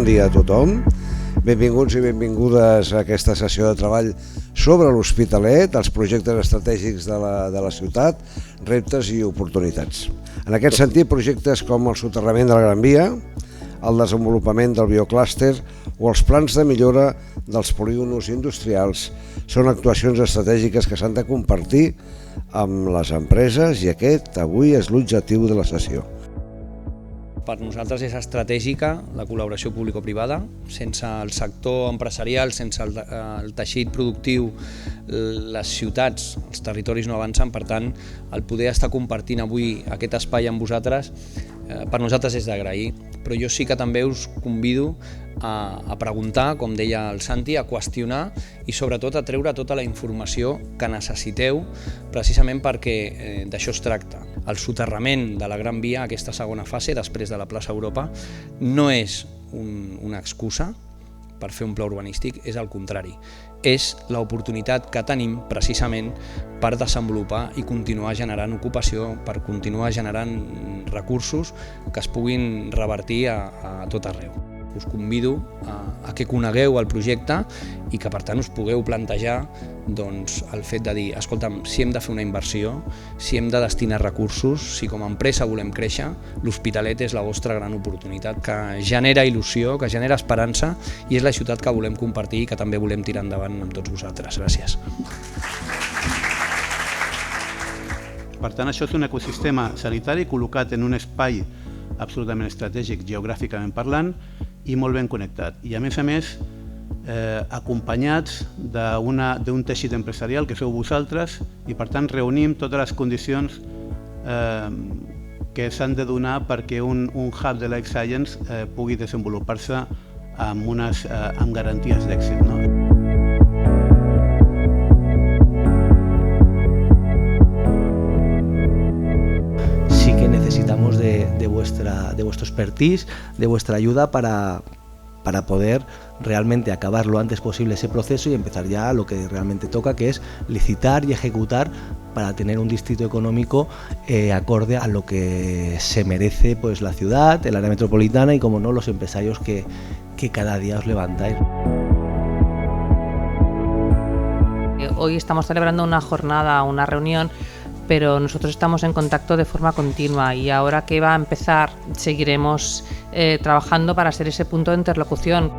dia a tothom. Benvinguts i benvingudes a aquesta sessió de treball sobre l'Hospitalet, els projectes estratègics de la ciutat, reptes i oportunitats. En aquest sentit, projectes com el soterrament de la Gran Via, el desenvolupament del bioclúster o els plans de millora dels polígons industrials són actuacions estratègiques que s'han de compartir amb les empreses i aquest avui és l'objectiu de la sessió. Per nosaltres és estratègica la col·laboració público-privada. Sense el sector empresarial, sense el teixit productiu, les ciutats, els territoris no avancen. Per tant, el poder estar compartint avui aquest espai amb vosaltres per nosaltres és d'agrair, però jo sí que també us convido a preguntar, com deia el Santi, a qüestionar i sobretot a treure tota la informació que necessiteu precisament perquè d'això es tracta. El soterrament de la Gran Via, aquesta segona fase, després de la plaça Europa, no és una excusa per fer un pla urbanístic, és el contrari. És l'oportunitat que tenim precisament per desenvolupar i continuar generant ocupació, per continuar generant recursos que es puguin revertir a tot arreu. Us convido a que conegueu el projecte i que per tant us pugueu plantejar el fet de dir, escolta'm, si hem de fer una inversió, si hem de destinar recursos, si com a empresa volem créixer, l'Hospitalet és la vostra gran oportunitat que genera il·lusió, que genera esperança i és la ciutat que volem compartir i que també volem tirar endavant amb tots vosaltres. Gràcies. Per tant, això és un ecosistema sanitari col·locat en un espai absolutament estratègic, geogràficament parlant, i molt ben connectat. I a més, acompanyats d'un teixit empresarial que sou vosaltres i per tant reunim totes les condicions que s'han de donar perquè un hub de Life Science pugui desenvolupar-se amb garanties d'èxit. Necesitamos de vuestro expertise, de vuestra ayuda para poder realmente acabar lo antes posible ese proceso y empezar ya lo que realmente toca, que es licitar y ejecutar para tener un distrito económico acorde a lo que se merece pues, la ciudad, el área metropolitana y, como no, los empresarios que cada día os levantáis. Hoy estamos celebrando una jornada, una reunión, pero nosotros estamos en contacto de forma continua y ahora que va a empezar seguiremos trabajando para ser ese punto de interlocución.